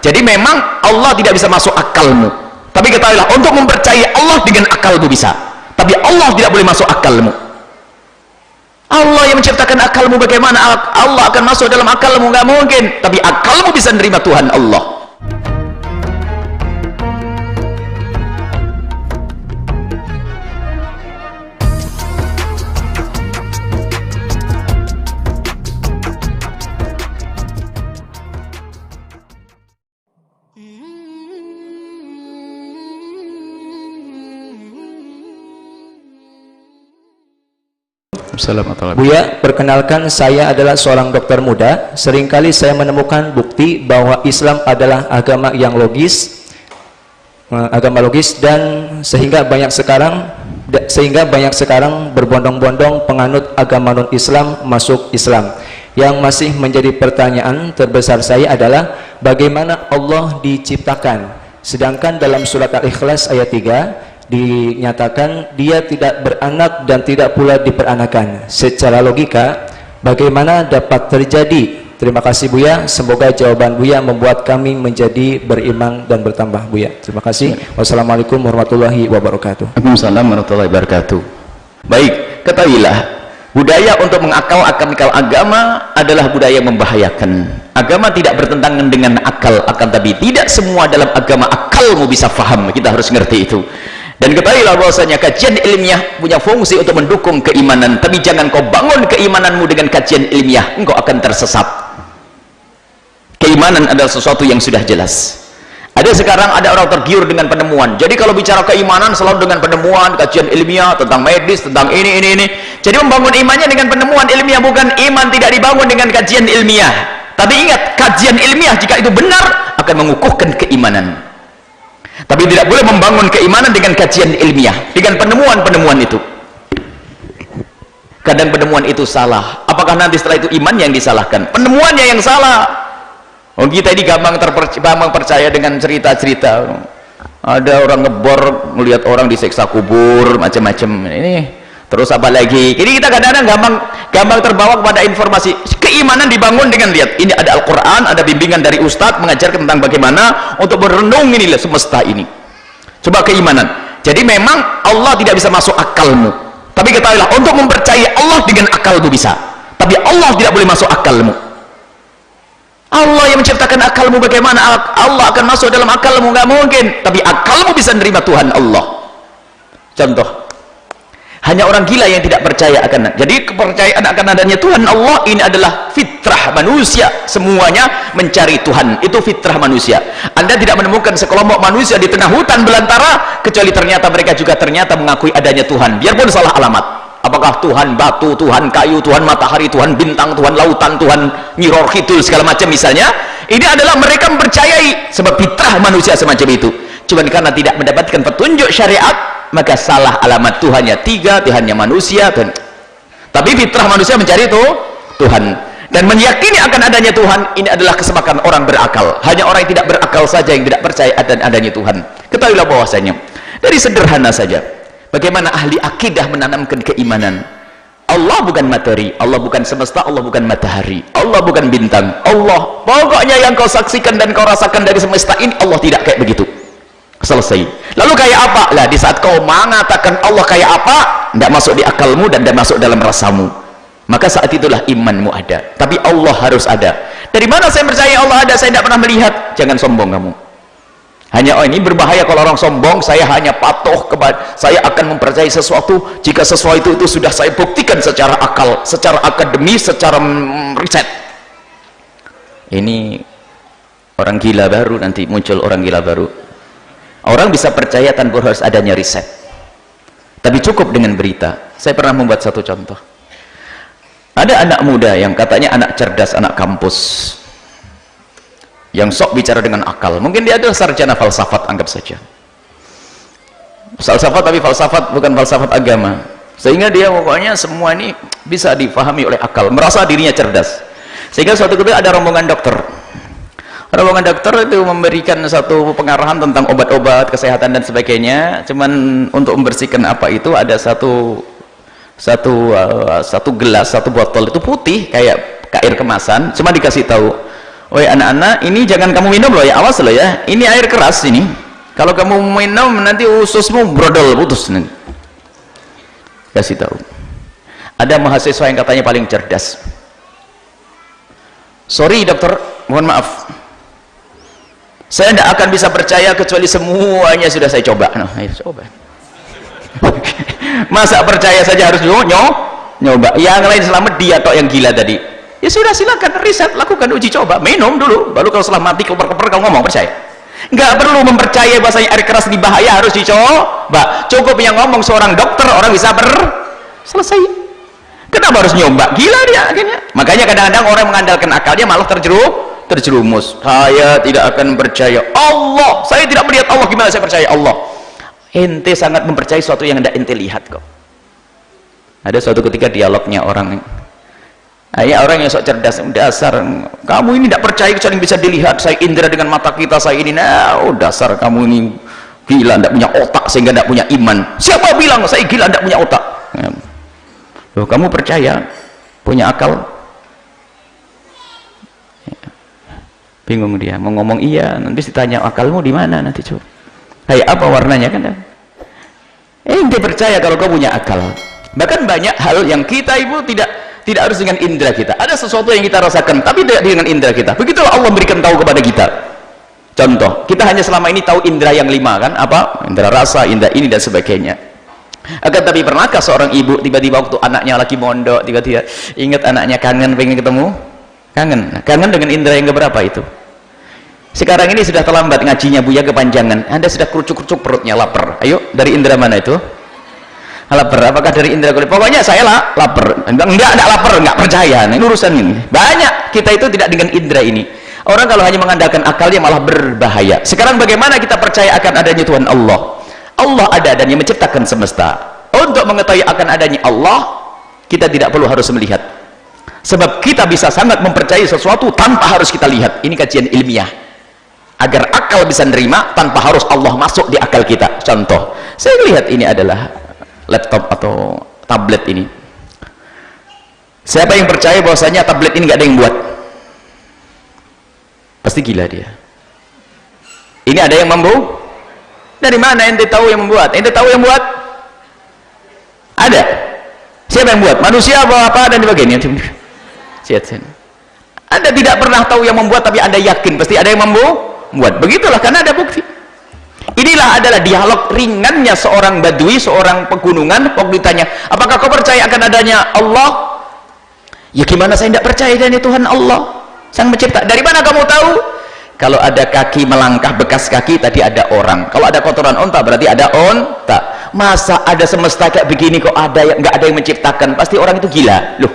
Jadi memang Allah tidak bisa masuk akalmu, tapi ketahuilah untuk mempercayai Allah dengan akalmu bisa, tapi Allah tidak boleh masuk akalmu. Allah yang menciptakan akalmu, bagaimana Allah akan masuk dalam akalmu? Nggak mungkin. Tapi akalmu bisa menerima Tuhan Allah. Buya, perkenalkan, saya adalah seorang dokter muda. Seringkali saya menemukan bukti bahwa Islam adalah agama yang logis, dan sehingga banyak sekarang berbondong-bondong penganut agama non-Islam masuk Islam. Yang masih menjadi pertanyaan terbesar saya adalah bagaimana Allah diciptakan, sedangkan dalam surat Al-Ikhlas ayat 3 dinyatakan dia tidak beranak dan tidak pula diperanakan. Secara logika bagaimana dapat terjadi? Terima kasih Buya, semoga jawaban Buya membuat kami menjadi beriman dan bertambah Buya. Terima kasih. Wassalamualaikum warahmatullahi wabarakatuh. Waalaikumsalam warahmatullahi wabarakatuh. Baik, ketahuilah budaya untuk mengakal-akalkan agama adalah budaya yang membahayakan. Agama tidak bertentangan dengan akal, akan tapi tidak semua dalam agama akalmu bisa faham. Kita harus ngerti itu. Dan ketahuilah bahwasanya kajian ilmiah punya fungsi untuk mendukung keimanan, tapi jangan kau bangun keimananmu dengan kajian ilmiah, engkau akan tersesat. Keimanan adalah sesuatu yang sudah jelas. Ada sekarang ada orang tergiur dengan penemuan. Jadi kalau bicara keimanan selalu dengan penemuan, kajian ilmiah tentang medis, tentang ini. Jadi membangun imannya dengan penemuan ilmiah, bukan iman tidak dibangun dengan kajian ilmiah. Tapi ingat, kajian ilmiah jika itu benar akan mengukuhkan keimanan. Tapi tidak boleh membangun keimanan dengan kajian ilmiah, dengan penemuan-penemuan itu. Kadang penemuan itu salah. Apakah nanti setelah itu iman yang disalahkan? Penemuannya yang salah. Oh, kita ini gampang percaya dengan cerita-cerita. Ada orang ngebor melihat orang disiksa kubur, macam-macam. Ini terus apa lagi? Jadi kita kadang-kadang gampang terbawa kepada informasi. Keimanan dibangun dengan lihat ini ada Al-Quran, ada bimbingan dari Ustadz mengajarkan tentang bagaimana untuk berenung inilah semesta ini. Coba keimanan. Jadi memang Allah tidak bisa masuk akalmu, tapi ketahuilah untuk mempercayai Allah dengan akalmu bisa, tapi Allah tidak boleh masuk akalmu. Allah yang menciptakan akalmu, bagaimana Allah akan masuk dalam akalmu? Nggak mungkin. Tapi akalmu bisa menerima Tuhan Allah. Contoh, hanya orang gila yang tidak percaya akan. Jadi kepercayaan akan adanya Tuhan Allah ini adalah fitrah manusia. Semuanya mencari Tuhan, itu fitrah manusia. Anda tidak menemukan sekelompok manusia di tengah hutan belantara kecuali ternyata mereka juga mengakui adanya Tuhan, biarpun salah alamat. Apakah Tuhan batu, Tuhan kayu, Tuhan matahari, Tuhan bintang, Tuhan lautan, Tuhan Nyiror Kidul segala macam misalnya, ini adalah mereka mempercayai sebab fitrah manusia semacam itu. Cuma karena tidak mendapatkan petunjuk syariat, maka salah alamat. Tuhannya tiga, Tuhannya manusia, Tuhan. Tapi fitrah manusia mencari itu Tuhan dan meyakini akan adanya Tuhan. Ini adalah kesepakatan orang berakal. Hanya orang yang tidak berakal saja yang tidak percaya adanya Tuhan. Ketahuilah bahwasanya dari sederhana saja, bagaimana ahli akidah menanamkan keimanan. Allah bukan materi, Allah bukan semesta, Allah bukan matahari, Allah bukan bintang. Allah pokoknya yang kau saksikan dan kau rasakan dari semesta ini, Allah tidak kayak begitu. Selesai. Lalu kayak apa? Lah di saat kau mengatakan Allah kayak apa, tidak masuk di akalmu dan tidak masuk dalam rasamu, maka saat itulah imanmu ada. Tapi Allah harus ada. Dari mana saya percaya Allah ada? Saya tidak pernah melihat. Jangan sombong kamu. Hanya ini berbahaya kalau orang sombong. Saya hanya patuh kepada, saya akan mempercayai sesuatu jika sesuatu itu sudah saya buktikan secara akal, secara akademis, secara riset. Ini orang gila baru, nanti muncul orang gila baru. Orang bisa percaya tanpa harus adanya riset, tapi cukup dengan berita. Saya pernah membuat satu contoh. Ada anak muda yang katanya anak cerdas, anak kampus, yang sok bicara dengan akal. Mungkin dia adalah sarjana falsafat, anggap saja falsafat, tapi falsafat bukan falsafat agama, sehingga dia pokoknya semua ini bisa difahami oleh akal, merasa dirinya cerdas. Sehingga suatu ketika ada rombongan dokter itu memberikan satu pengarahan tentang obat-obat kesehatan dan sebagainya. Cuman untuk membersihkan apa itu ada satu gelas, satu botol itu putih kayak air kemasan, cuma dikasih tahu Woi anak-anak, ini jangan kamu minum loh ya, awas loh ya, ini air keras ini, kalau kamu minum nanti ususmu brodol, putus nanti. Kasih tahu. Ada mahasiswa yang katanya paling cerdas. Sorry dokter, mohon maaf, saya tidak akan bisa percaya kecuali semuanya sudah saya coba. Nah, ayo coba. Masa percaya saja harus nyoba? Yang lain selamat, dia tok yang gila tadi. Ya sudah, silakan riset, lakukan uji coba, minum dulu, baru kalau setelah mati keper-keper kamu ngomong percaya. Nggak perlu mempercayai bahasanya air keras ini bahaya harus dicoba. Cukup yang ngomong seorang dokter, orang bisa selesai. Kenapa harus nyoba? Gila dia akhirnya. Makanya kadang-kadang orang mengandalkan akalnya malah terjerumus. Saya tidak akan percaya Allah, saya tidak melihat Allah, gimana saya percaya Allah? Ente sangat mempercayai sesuatu yang tidak ente lihat kok. Ada suatu ketika dialognya orang yang sok cerdas, dasar kamu ini tidak percaya kecuali yang bisa dilihat, saya indera dengan mata kita, saya ini, dasar kamu ini gila, tidak punya otak sehingga tidak punya iman. Siapa bilang saya gila tidak punya otak? Loh, kamu percaya punya akal? Bingung dia mau ngomong iya, nanti ditanya akalmu di mana, nanti coba kayak apa warnanya kan. Dia percaya kalau kau punya akal. Bahkan banyak hal yang kita ibu tidak harus dengan indera kita. Ada sesuatu yang kita rasakan tapi tidak dengan indera kita. Begitulah Allah memberikan tahu kepada kita. Contoh, kita hanya selama ini tahu indera yang 5 kan, apa? Indera rasa, indera ini dan sebagainya. Akan tapi pernahkah seorang ibu tiba-tiba waktu anaknya lagi mondok tiba-tiba ingat anaknya kangen, pengen ketemu? Kangen dengan indera yang keberapa itu? Sekarang ini sudah terlambat ngajinya Buya, kepanjangan. Anda sudah kerucuk-kerucuk perutnya, lapar. Ayo, dari indera mana itu? Lapar. Apakah dari indera kulit? Pokoknya saya lapar. Enggak lapar, enggak percaya. Ini urusan ini. Banyak kita itu tidak dengan indera ini. Orang kalau hanya mengandalkan akalnya malah berbahaya. Sekarang bagaimana kita percaya akan adanya Tuhan Allah? Allah ada dan yang menciptakan semesta. Untuk mengetahui akan adanya Allah, kita tidak perlu harus melihat. Sebab kita bisa sangat mempercayai sesuatu tanpa harus kita lihat. Ini kajian ilmiah. Agar akal bisa nerima tanpa harus Allah masuk di akal kita. Contoh, saya lihat ini adalah laptop atau tablet ini. Siapa yang percaya bahwasanya tablet ini nggak ada yang buat? Pasti gila dia. Ini ada yang membuat? Dari mana ente tahu yang membuat? Ente tahu yang buat? Ada. Siapa yang buat? Manusia apa dan sebagainya. Anda tidak pernah tahu yang membuat, tapi Anda yakin pasti ada yang membuat. Begitulah, karena ada bukti. Inilah adalah dialog ringannya seorang badui, seorang pegunungan. Waktu ditanya, apakah kau percaya akan adanya Allah? Ya gimana saya tidak percaya adanya Tuhan Allah Sang Pencipta? Dari mana kamu tahu? Kalau ada kaki melangkah, bekas kaki, tadi ada orang. Kalau ada kotoran onta, berarti ada onta. Masa ada semesta kayak begini kok ada yang nggak ada yang menciptakan? Pasti orang itu gila loh.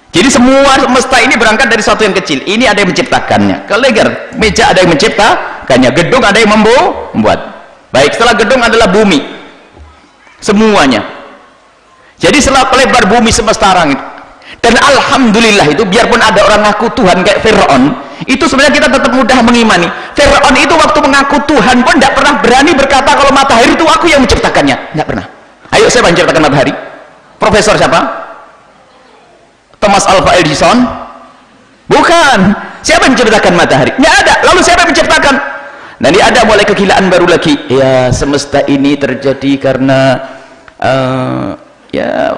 Jadi semua semesta ini berangkat dari sesuatu yang kecil. Ini ada yang menciptakannya. Kelegar meja ada yang menciptakannya, gedung ada yang membuat. Baik, setelah gedung adalah bumi. Semuanya. Jadi setelah lebar bumi semesta langit. Dan alhamdulillah itu, biarpun ada orang ngaku Tuhan kayak Fir'aun, itu sebenarnya kita tetap mudah mengimani. Fir'aun itu waktu mengaku Tuhan pun tidak pernah berani berkata kalau matahari itu aku yang menciptakannya. Tidak pernah. Ayo, siapa yang menciptakan matahari? Profesor siapa? Thomas Alva Edison? Bukan. Siapa yang menciptakan matahari? Nggak ada. Lalu siapa yang menciptakan? Nanti ada mulai kegilaan baru lagi. Ya, semesta ini terjadi karena ya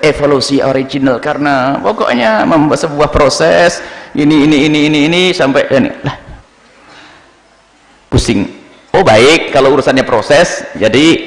evolusi original, karena pokoknya membuat sebuah proses ini sampai ini lah. Pusing. Oh baik, kalau urusannya proses, jadi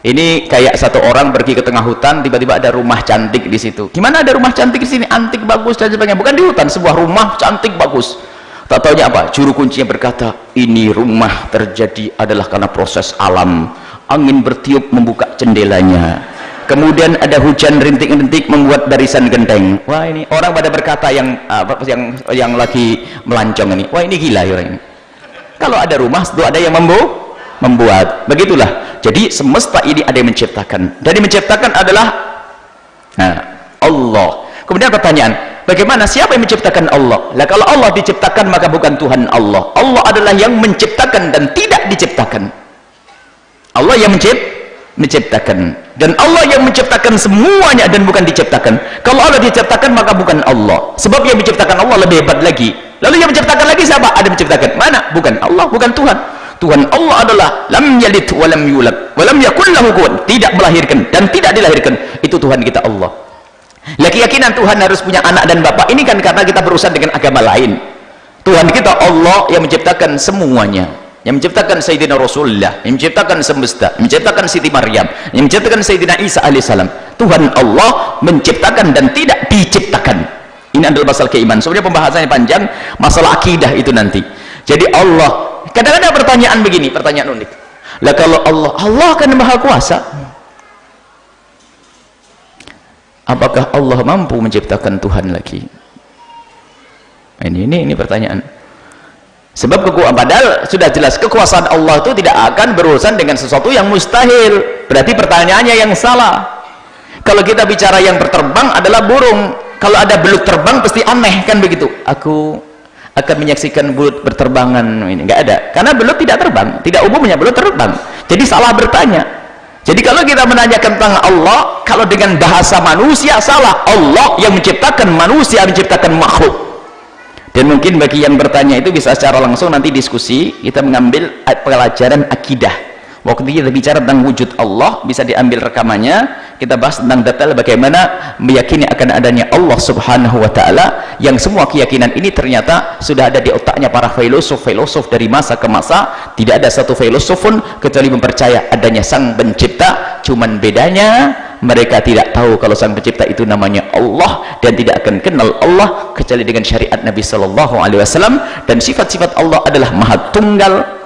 ini kayak satu orang pergi ke tengah hutan, tiba-tiba ada rumah cantik di situ. Gimana ada rumah cantik di sini? Antik, bagus dan sebagainya. Bukan di hutan, sebuah rumah cantik, bagus. Tak taunya apa? Juru kuncinya berkata, ini rumah terjadi adalah karena proses alam. Angin bertiup membuka jendelanya. Kemudian ada hujan rintik-rintik membuat barisan genteng. Wah, ini orang pada berkata yang lagi melancong ini. Wah, ini gila orang ini. Kalau ada rumah, itu ada yang membuat. Begitulah. Jadi semesta ini ada yang menciptakan. Dan yang menciptakan adalah Allah. Kemudian pertanyaan, bagaimana siapa yang menciptakan Allah? Lah kalau Allah diciptakan maka bukan Tuhan Allah. Allah adalah yang menciptakan dan tidak diciptakan. Allah yang menciptakan, dan Allah yang menciptakan semuanya dan bukan diciptakan. Kalau Allah diciptakan maka bukan Allah, sebab yang menciptakan Allah lebih hebat lagi. Lalu yang menciptakan lagi siapa? Ada menciptakan, mana? Bukan Allah, bukan Tuhan. Tuhan Allah adalah lam yalid wa lam yulad wa lam yakul lahu kufuwan, tidak melahirkan dan tidak dilahirkan. Itu Tuhan kita Allah. Lah keyakinan Tuhan harus punya anak dan bapak ini kan karena kita berurusan dengan agama lain. Tuhan kita Allah yang menciptakan semuanya, yang menciptakan Sayyidina Rasulullah, yang menciptakan semesta, yang menciptakan Siti Maryam, yang menciptakan Sayyidina Isa alaihissalam. Tuhan Allah menciptakan dan tidak diciptakan. Ini adalah masalah keimanan. Sebenarnya pembahasannya panjang, masalah akidah itu nanti. Jadi Allah, kadang-kadang pertanyaan begini, pertanyaan unik. Lah kalau Allah kan Maha Kuasa, apakah Allah mampu menciptakan Tuhan lagi? Ini pertanyaan. Sebab padahal sudah jelas kekuasaan Allah itu tidak akan berurusan dengan sesuatu yang mustahil. Berarti pertanyaannya yang salah. Kalau kita bicara yang berterbang adalah burung, kalau ada belut terbang pasti aneh kan begitu. Aku akan menyaksikan belut berterbangan, ini enggak ada, karena belut tidak terbang, tidak umumnya belut terbang. Jadi salah bertanya. Jadi kalau kita menanyakan tentang Allah, kalau dengan bahasa manusia salah. Allah yang menciptakan manusia, menciptakan makhluk. Dan mungkin bagi yang bertanya itu bisa secara langsung nanti diskusi, kita mengambil pelajaran akidah. Waktu kita bicara tentang wujud Allah, bisa diambil rekamannya, kita bahas tentang detail bagaimana meyakini akan adanya Allah subhanahu wa ta'ala, yang semua keyakinan ini ternyata sudah ada di otaknya para filosof dari masa ke masa. Tidak ada satu filosof pun kecuali mempercaya adanya sang pencipta, cuman bedanya mereka tidak tahu kalau sang pencipta itu namanya Allah, dan tidak akan kenal Allah kecuali dengan syariat Nabi Sallallahu Alaihi Wasallam. Dan sifat-sifat Allah adalah maha tunggal,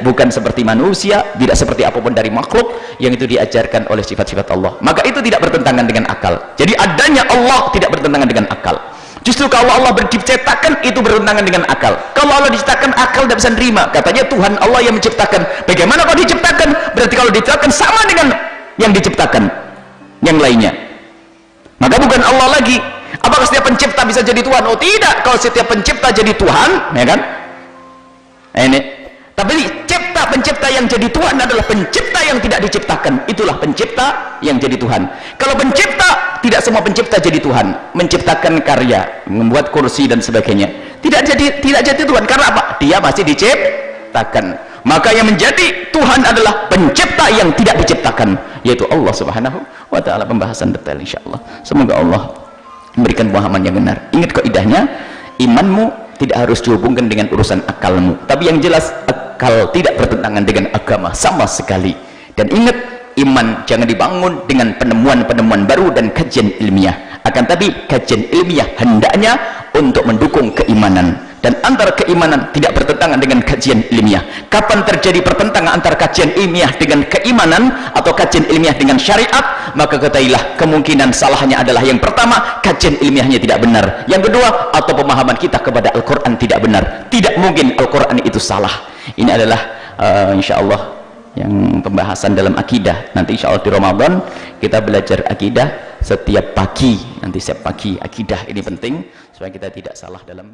bukan seperti manusia, tidak seperti apapun dari makhluk yang itu diajarkan oleh sifat-sifat Allah. Maka itu tidak bertentangan dengan akal. Jadi adanya Allah tidak bertentangan dengan akal. Justru kalau Allah diciptakan itu bertentangan dengan akal. Kalau Allah diciptakan, akal tidak bisa nerima. Katanya Tuhan Allah yang menciptakan. Bagaimana kalau diciptakan? Berarti kalau diciptakan sama dengan yang diciptakan yang lainnya, maka bukan Allah lagi. Apakah setiap pencipta bisa jadi Tuhan? Oh tidak. Kalau setiap pencipta jadi Tuhan, ya kan, ini tapi pencipta yang jadi Tuhan adalah pencipta yang tidak diciptakan. Itulah pencipta yang jadi Tuhan. Kalau pencipta, tidak semua pencipta jadi Tuhan. Menciptakan karya, membuat kursi dan sebagainya, tidak jadi Tuhan. Karena apa? Dia masih diciptakan. Maka yang menjadi Tuhan adalah pencipta yang tidak diciptakan, yaitu Allah subhanahu wa ta'ala. Pembahasan detail insyaAllah. Semoga Allah memberikan pemahaman yang benar. Ingat kaidahnya, imanmu tidak harus dihubungkan dengan urusan akalmu, tapi yang jelas akal tidak bertentangan dengan agama sama sekali. Dan ingat, iman jangan dibangun dengan penemuan-penemuan baru dan kajian ilmiah, akan tapi kajian ilmiah hendaknya untuk mendukung keimanan. Dan antara keimanan tidak bertentangan dengan kajian ilmiah. Kapan terjadi pertentangan antara kajian ilmiah dengan keimanan, atau kajian ilmiah dengan syariat, maka ketahuilah kemungkinan salahnya adalah yang pertama, kajian ilmiahnya tidak benar. Yang kedua, atau pemahaman kita kepada Al-Quran tidak benar. Tidak mungkin Al-Quran itu salah. Ini adalah insyaallah yang pembahasan dalam akidah. Nanti insyaallah di Ramadan kita belajar akidah setiap pagi. Nanti setiap pagi akidah ini penting supaya kita tidak salah dalam